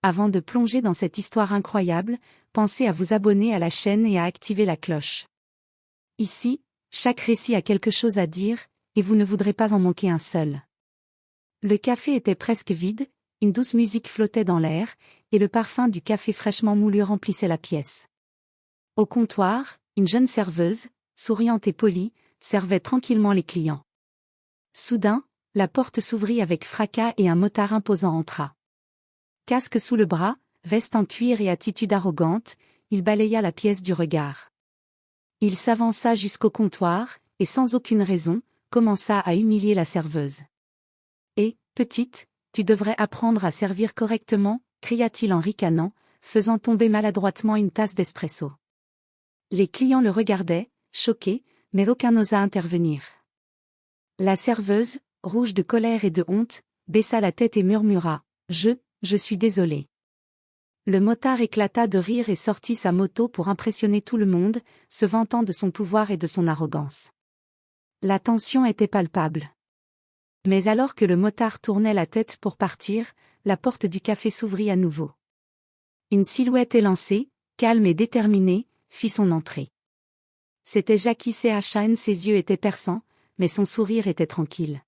avant de plonger dans cette histoire incroyable, pensez à vous abonner à la chaîne et à activer la cloche. Ici, chaque récit a quelque chose à dire, et vous ne voudrez pas en manquer un seul. Le café était presque vide, une douce musique flottait dans l'air, et le parfum du café fraîchement moulu remplissait la pièce. Au comptoir, une jeune serveuse, souriante et polie, servait tranquillement les clients. Soudain, la porte s'ouvrit avec fracas et un motard imposant entra. Casque sous le bras, veste en cuir et attitude arrogante, il balaya la pièce du regard. Il s'avança jusqu'au comptoir, et sans aucune raison, commença à humilier la serveuse. « Eh, petite, tu devrais apprendre à servir correctement » cria-t-il en ricanant, faisant tomber maladroitement une tasse d'espresso. Les clients le regardaient, choqués, mais aucun n'osa intervenir. La serveuse, rouge de colère et de honte, baissa la tête et murmura « Je suis désolée ». Le motard éclata de rire et sortit sa moto pour impressionner tout le monde, se vantant de son pouvoir et de son arrogance. La tension était palpable. Mais alors que le motard tournait la tête pour partir, la porte du café s'ouvrit à nouveau. Une silhouette élancée, calme et déterminée, fit son entrée. C'était Jackie Chan, ses yeux étaient perçants, mais son sourire était tranquille.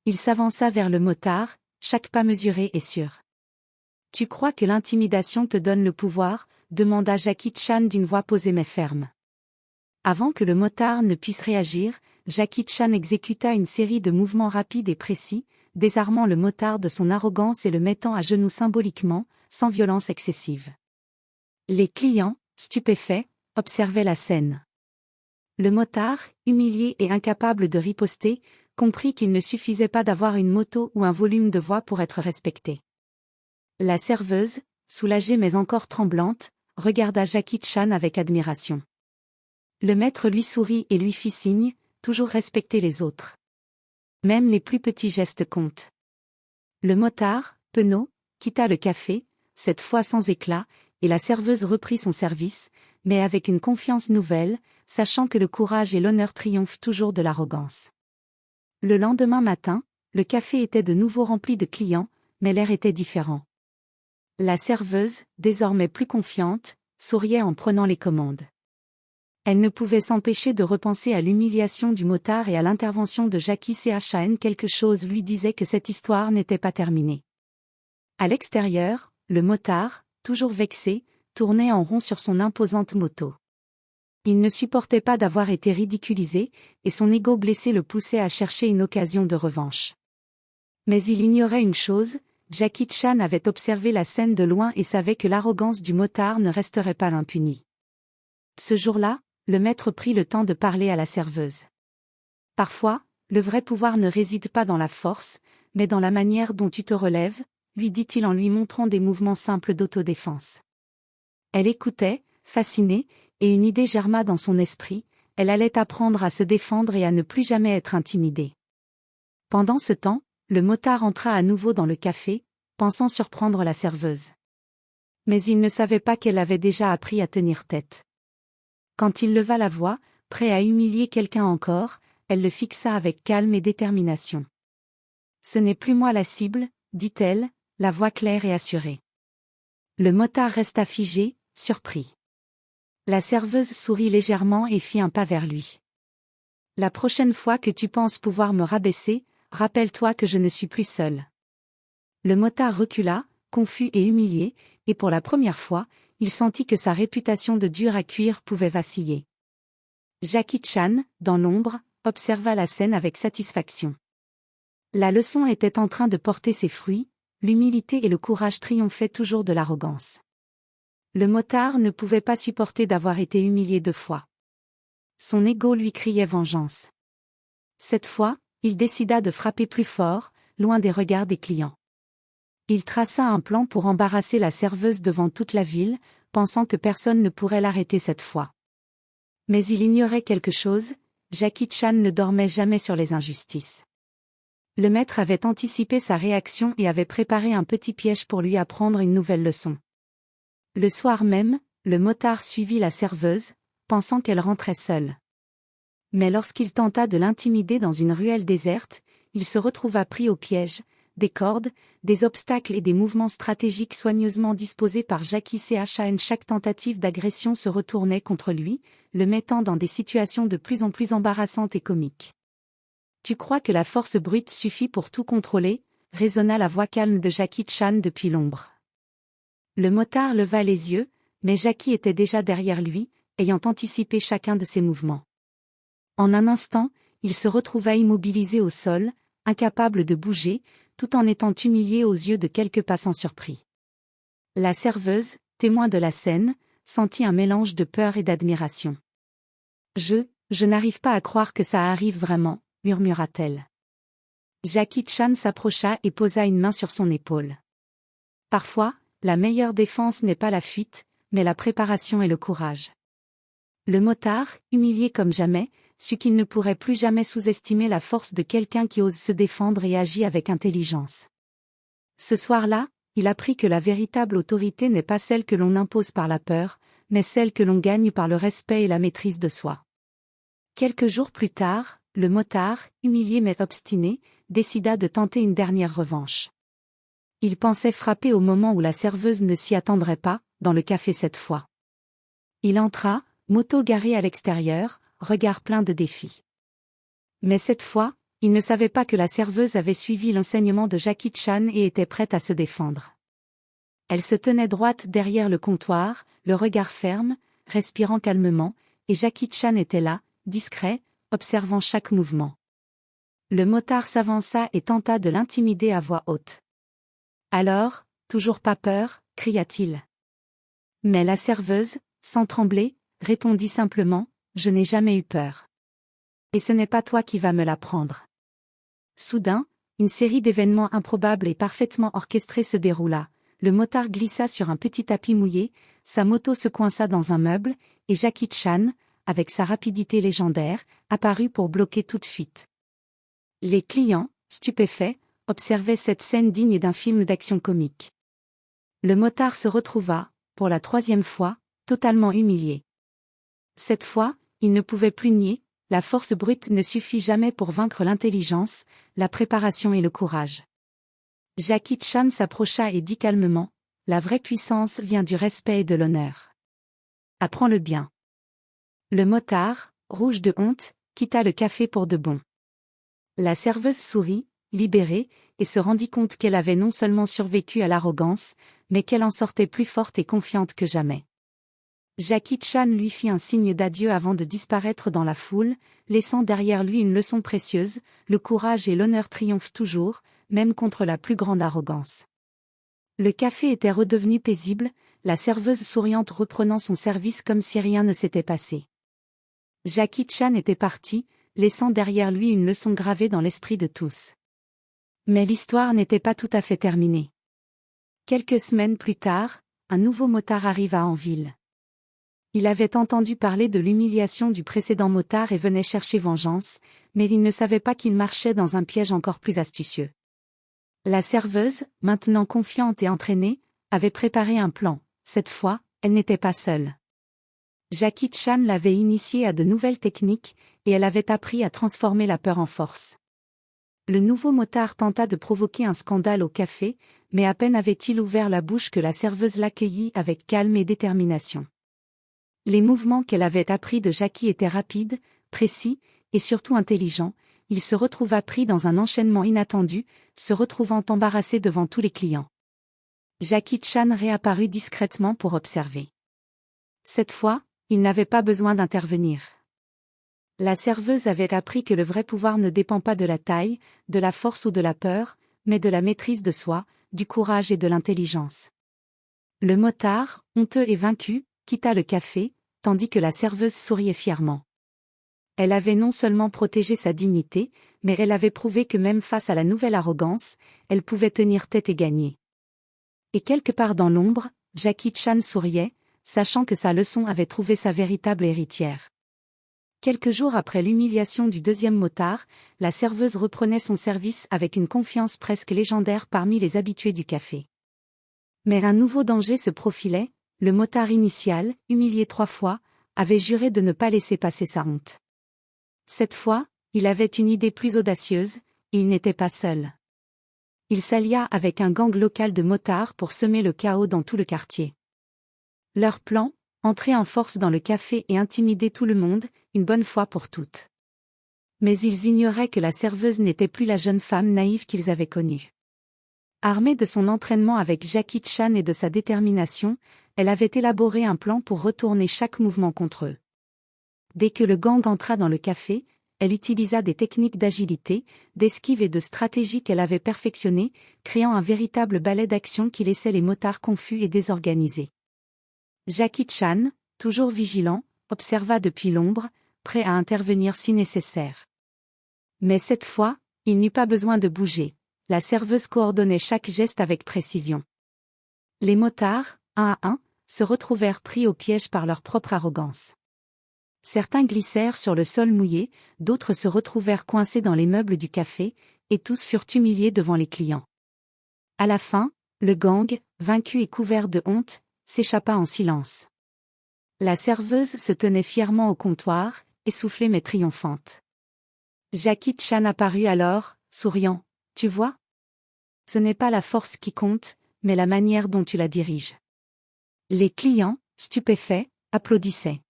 Il s'avança vers le motard, chaque pas mesuré et sûr. « Tu crois que l'intimidation te donne le pouvoir ?» demanda Jackie Chan d'une voix posée mais ferme. Avant que le motard ne puisse réagir, Jackie Chan exécuta une série de mouvements rapides et précis, désarmant le motard de son arrogance et le mettant à genoux symboliquement, sans violence excessive. Les clients, stupéfaits, observaient la scène. Le motard, humilié et incapable de riposter, comprit qu'il ne suffisait pas d'avoir une moto ou un volume de voix pour être respecté. La serveuse, soulagée mais encore tremblante, regarda Jackie Chan avec admiration. Le maître lui sourit et lui fit signe, toujours respecter les autres. Même les plus petits gestes comptent. Le motard, penaud, quitta le café, cette fois sans éclat, et la serveuse reprit son service, mais avec une confiance nouvelle, sachant que le courage et l'honneur triomphent toujours de l'arrogance. Le lendemain matin, le café était de nouveau rempli de clients, mais l'air était différent. La serveuse, désormais plus confiante, souriait en prenant les commandes. Elle ne pouvait s'empêcher de repenser à l'humiliation du motard et à l'intervention de Jackie Chan. Quelque chose lui disait que cette histoire n'était pas terminée. À l'extérieur, le motard, toujours vexé, tournait en rond sur son imposante moto. Il ne supportait pas d'avoir été ridiculisé, et son ego blessé le poussait à chercher une occasion de revanche. Mais il ignorait une chose, Jackie Chan avait observé la scène de loin et savait que l'arrogance du motard ne resterait pas impunie. Ce jour-là, le maître prit le temps de parler à la serveuse. Parfois, le vrai pouvoir ne réside pas dans la force, mais dans la manière dont tu te relèves, lui dit-il en lui montrant des mouvements simples d'autodéfense. Elle écoutait, fascinée, et une idée germa dans son esprit, elle allait apprendre à se défendre et à ne plus jamais être intimidée. Pendant ce temps, le motard entra à nouveau dans le café, pensant surprendre la serveuse. Mais il ne savait pas qu'elle avait déjà appris à tenir tête. Quand il leva la voix, prêt à humilier quelqu'un encore, elle le fixa avec calme et détermination. « Ce n'est plus moi la cible, » dit-elle, la voix claire et assurée. Le motard resta figé, surpris. La serveuse sourit légèrement et fit un pas vers lui. « La prochaine fois que tu penses pouvoir me rabaisser, rappelle-toi que je ne suis plus seul. » Le motard recula, confus et humilié, et pour la première fois, il sentit que sa réputation de dur à cuire pouvait vaciller. Jackie Chan, dans l'ombre, observa la scène avec satisfaction. La leçon était en train de porter ses fruits, l'humilité et le courage triomphaient toujours de l'arrogance. Le motard ne pouvait pas supporter d'avoir été humilié 2 fois. Son ego lui criait vengeance. Cette fois, il décida de frapper plus fort, loin des regards des clients. Il traça un plan pour embarrasser la serveuse devant toute la ville, pensant que personne ne pourrait l'arrêter cette fois. Mais il ignorait quelque chose, Jackie Chan ne dormait jamais sur les injustices. Le maître avait anticipé sa réaction et avait préparé un petit piège pour lui apprendre une nouvelle leçon. Le soir même, le motard suivit la serveuse, pensant qu'elle rentrait seule. Mais lorsqu'il tenta de l'intimider dans une ruelle déserte, il se retrouva pris au piège, des cordes, des obstacles et des mouvements stratégiques soigneusement disposés par Jackie Chan. Chaque tentative d'agression se retournait contre lui, le mettant dans des situations de plus en plus embarrassantes et comiques. Tu crois que la force brute suffit pour tout contrôler? Résonna la voix calme de Jackie Chan depuis l'ombre. Le motard leva les yeux, mais Jackie était déjà derrière lui, ayant anticipé chacun de ses mouvements. En un instant, il se retrouva immobilisé au sol, incapable de bouger, tout en étant humilié aux yeux de quelques passants surpris. La serveuse, témoin de la scène, sentit un mélange de peur et d'admiration. Je n'arrive pas à croire que ça arrive vraiment, murmura-t-elle. Jackie Chan s'approcha et posa une main sur son épaule. Parfois, la meilleure défense n'est pas la fuite, mais la préparation et le courage. Le motard, humilié comme jamais, sut qu'il ne pourrait plus jamais sous-estimer la force de quelqu'un qui ose se défendre et agit avec intelligence. Ce soir-là, il apprit que la véritable autorité n'est pas celle que l'on impose par la peur, mais celle que l'on gagne par le respect et la maîtrise de soi. Quelques jours plus tard, le motard, humilié mais obstiné, décida de tenter une dernière revanche. Il pensait frapper au moment où la serveuse ne s'y attendrait pas, dans le café cette fois. Il entra, moto garée à l'extérieur, regard plein de défi. Mais cette fois, il ne savait pas que la serveuse avait suivi l'enseignement de Jackie Chan et était prête à se défendre. Elle se tenait droite derrière le comptoir, le regard ferme, respirant calmement, et Jackie Chan était là, discret, observant chaque mouvement. Le motard s'avança et tenta de l'intimider à voix haute. « Alors, toujours pas peur ?» cria-t-il. Mais la serveuse, sans trembler, répondit simplement, « Je n'ai jamais eu peur. Et ce n'est pas toi qui vas me l'apprendre. » Soudain, une série d'événements improbables et parfaitement orchestrés se déroula. Le motard glissa sur un petit tapis mouillé, sa moto se coinça dans un meuble, et Jackie Chan, avec sa rapidité légendaire, apparut pour bloquer toute fuite. Les clients, stupéfaits, observaient cette scène digne d'un film d'action comique. Le motard se retrouva, pour la 3e fois, totalement humilié. Cette fois, il ne pouvait plus nier, la force brute ne suffit jamais pour vaincre l'intelligence, la préparation et le courage. Jackie Chan s'approcha et dit calmement, « La vraie puissance vient du respect et de l'honneur. Apprends-le bien. » Le motard, rouge de honte, quitta le café pour de bon. La serveuse sourit, libérée, et se rendit compte qu'elle avait non seulement survécu à l'arrogance, mais qu'elle en sortait plus forte et confiante que jamais. Jackie Chan lui fit un signe d'adieu avant de disparaître dans la foule, laissant derrière lui une leçon précieuse, le courage et l'honneur triomphent toujours, même contre la plus grande arrogance. Le café était redevenu paisible, la serveuse souriante reprenant son service comme si rien ne s'était passé. Jackie Chan était parti, laissant derrière lui une leçon gravée dans l'esprit de tous. Mais l'histoire n'était pas tout à fait terminée. Quelques semaines plus tard, un nouveau motard arriva en ville. Il avait entendu parler de l'humiliation du précédent motard et venait chercher vengeance, mais il ne savait pas qu'il marchait dans un piège encore plus astucieux. La serveuse, maintenant confiante et entraînée, avait préparé un plan. Cette fois, elle n'était pas seule. Jackie Chan l'avait initiée à de nouvelles techniques, et elle avait appris à transformer la peur en force. Le nouveau motard tenta de provoquer un scandale au café, mais à peine avait-il ouvert la bouche que la serveuse l'accueillit avec calme et détermination. Les mouvements qu'elle avait appris de Jackie étaient rapides, précis, et surtout intelligents. Il se retrouva pris dans un enchaînement inattendu, se retrouvant embarrassé devant tous les clients. Jackie Chan réapparut discrètement pour observer. Cette fois, il n'avait pas besoin d'intervenir. La serveuse avait appris que le vrai pouvoir ne dépend pas de la taille, de la force ou de la peur, mais de la maîtrise de soi, du courage et de l'intelligence. Le motard, honteux et vaincu, quitta le café, tandis que la serveuse souriait fièrement. Elle avait non seulement protégé sa dignité, mais elle avait prouvé que même face à la nouvelle arrogance, elle pouvait tenir tête et gagner. Et quelque part dans l'ombre, Jackie Chan souriait, sachant que sa leçon avait trouvé sa véritable héritière. Quelques jours après l'humiliation du deuxième motard, la serveuse reprenait son service avec une confiance presque légendaire parmi les habitués du café. Mais un nouveau danger se profilait, le motard initial, humilié 3 fois, avait juré de ne pas laisser passer sa honte. Cette fois, il avait une idée plus audacieuse, et il n'était pas seul. il s'allia avec un gang local de motards pour semer le chaos dans tout le quartier. Leur plan, entrer en force dans le café et intimider tout le monde, une bonne fois pour toutes. Mais ils ignoraient que la serveuse n'était plus la jeune femme naïve qu'ils avaient connue. Armée de son entraînement avec Jackie Chan et de sa détermination, elle avait élaboré un plan pour retourner chaque mouvement contre eux. Dès que le gang entra dans le café, elle utilisa des techniques d'agilité, d'esquive et de stratégie qu'elle avait perfectionnées, créant un véritable ballet d'action qui laissait les motards confus et désorganisés. Jackie Chan, toujours vigilant, observa depuis l'ombre, prêt à intervenir si nécessaire. Mais cette fois, il n'eut pas besoin de bouger. La serveuse coordonnait chaque geste avec précision. Les motards, un à un, se retrouvèrent pris au piège par leur propre arrogance. Certains glissèrent sur le sol mouillé, d'autres se retrouvèrent coincés dans les meubles du café, et tous furent humiliés devant les clients. À la fin, le gang, vaincu et couvert de honte, s'échappa en silence. La serveuse se tenait fièrement au comptoir, essoufflée mais triomphante. Jackie Chan apparut alors, souriant. « Tu vois ? Ce n'est pas la force qui compte, mais la manière dont tu la diriges. » Les clients, stupéfaits, applaudissaient.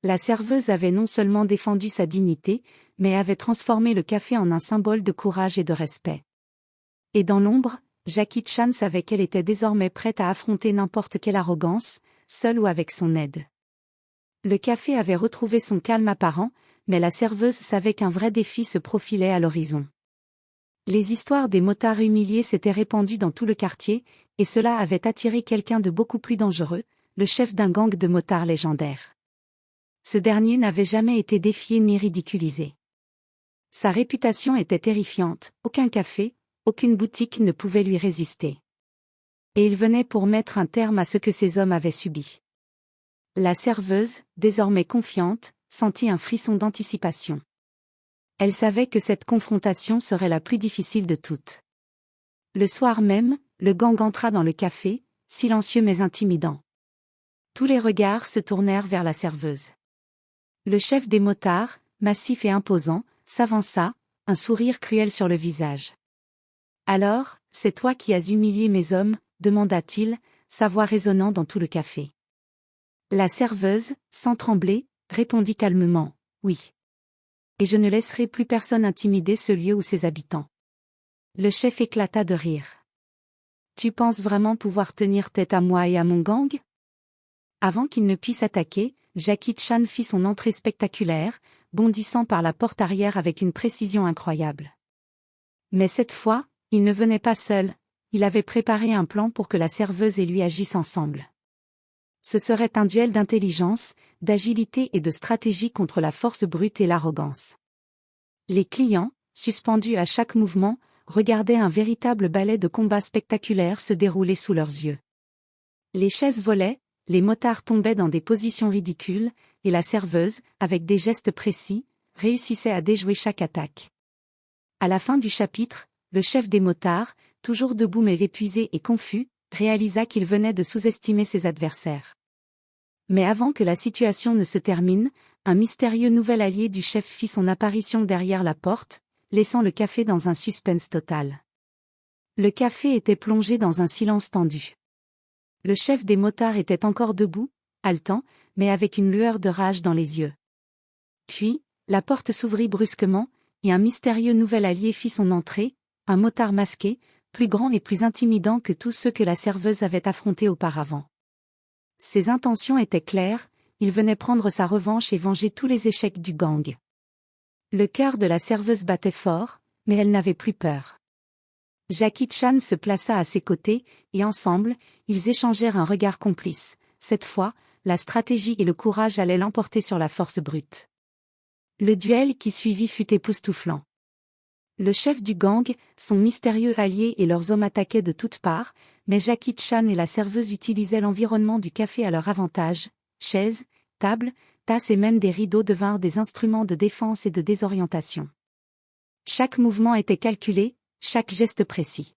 La serveuse avait non seulement défendu sa dignité, mais avait transformé le café en un symbole de courage et de respect. Et dans l'ombre, Jackie Chan savait qu'elle était désormais prête à affronter n'importe quelle arrogance, seule ou avec son aide. Le café avait retrouvé son calme apparent, mais la serveuse savait qu'un vrai défi se profilait à l'horizon. Les histoires des motards humiliés s'étaient répandues dans tout le quartier, et cela avait attiré quelqu'un de beaucoup plus dangereux, le chef d'un gang de motards légendaire. Ce dernier n'avait jamais été défié ni ridiculisé. Sa réputation était terrifiante, aucun café, aucune boutique ne pouvait lui résister. Et il venait pour mettre un terme à ce que ces hommes avaient subi. La serveuse, désormais confiante, sentit un frisson d'anticipation. Elle savait que cette confrontation serait la plus difficile de toutes. Le soir même, le gang entra dans le café, silencieux mais intimidant. Tous les regards se tournèrent vers la serveuse. Le chef des motards, massif et imposant, s'avança, un sourire cruel sur le visage. « Alors, c'est toi qui as humilié mes hommes ?» demanda-t-il, sa voix résonnant dans tout le café. La serveuse, sans trembler, répondit calmement, « Oui. Et je ne laisserai plus personne intimider ce lieu ou ses habitants. » Le chef éclata de rire. « Tu penses vraiment pouvoir tenir tête à moi et à mon gang ?» Avant qu'il ne puisse attaquer, Jackie Chan fit son entrée spectaculaire, bondissant par la porte arrière avec une précision incroyable. Mais cette fois, il ne venait pas seul, il avait préparé un plan pour que la serveuse et lui agissent ensemble. Ce serait un duel d'intelligence, d'agilité et de stratégie contre la force brute et l'arrogance. Les clients, suspendus à chaque mouvement, regardaient un véritable ballet de combat spectaculaire se dérouler sous leurs yeux. Les chaises volaient, les motards tombaient dans des positions ridicules, et la serveuse, avec des gestes précis, réussissait à déjouer chaque attaque. À la fin du chapitre, le chef des motards, toujours debout mais épuisé et confus, réalisa qu'il venait de sous-estimer ses adversaires. Mais avant que la situation ne se termine, un mystérieux nouvel allié du chef fit son apparition derrière la porte, laissant le café dans un suspense total. Le café était plongé dans un silence tendu. Le chef des motards était encore debout, haletant, mais avec une lueur de rage dans les yeux. Puis, la porte s'ouvrit brusquement, et un mystérieux nouvel allié fit son entrée, un motard masqué, plus grand et plus intimidant que tous ceux que la serveuse avait affrontés auparavant. Ses intentions étaient claires, il venait prendre sa revanche et venger tous les échecs du gang. Le cœur de la serveuse battait fort, mais elle n'avait plus peur. Jackie Chan se plaça à ses côtés, et ensemble, ils échangèrent un regard complice. Cette fois, la stratégie et le courage allaient l'emporter sur la force brute. Le duel qui suivit fut époustouflant. Le chef du gang, son mystérieux allié et leurs hommes attaquaient de toutes parts, mais Jackie Chan et la serveuse utilisaient l'environnement du café à leur avantage. Chaises, tables, tasses et même des rideaux devinrent des instruments de défense et de désorientation. Chaque mouvement était calculé, chaque geste précis.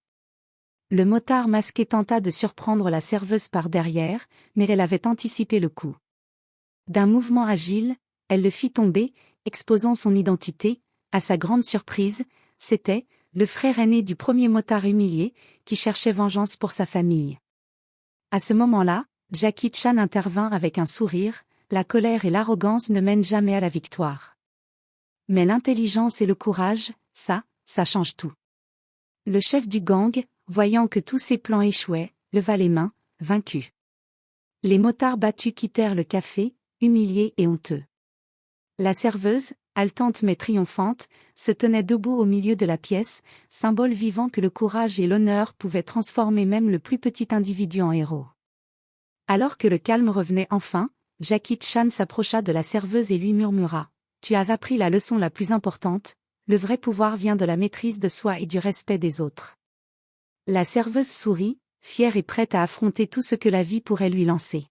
Le motard masqué tenta de surprendre la serveuse par derrière, mais elle avait anticipé le coup. D'un mouvement agile, elle le fit tomber, exposant son identité. À sa grande surprise, c'était, le frère aîné du premier motard humilié, qui cherchait vengeance pour sa famille. À ce moment-là, Jackie Chan intervint avec un sourire, la colère et l'arrogance ne mènent jamais à la victoire. Mais l'intelligence et le courage, ça change tout. Le chef du gang, voyant que tous ses plans échouaient, leva les mains, vaincu. Les motards battus quittèrent le café, humiliés et honteux. La serveuse, haletante mais triomphante, se tenait debout au milieu de la pièce, symbole vivant que le courage et l'honneur pouvaient transformer même le plus petit individu en héros. Alors que le calme revenait enfin, Jackie Chan s'approcha de la serveuse et lui murmura : « Tu as appris la leçon la plus importante, le vrai pouvoir vient de la maîtrise de soi et du respect des autres. » La serveuse sourit, fière et prête à affronter tout ce que la vie pourrait lui lancer.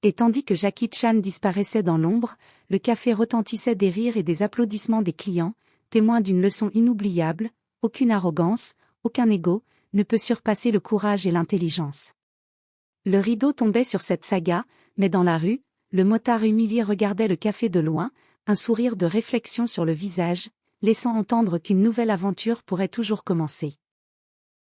Et tandis que Jackie Chan disparaissait dans l'ombre, le café retentissait des rires et des applaudissements des clients, témoins d'une leçon inoubliable: aucune arrogance, aucun ego, ne peut surpasser le courage et l'intelligence. Le rideau tombait sur cette saga, mais dans la rue, le motard humilié regardait le café de loin, un sourire de réflexion sur le visage, laissant entendre qu'une nouvelle aventure pourrait toujours commencer.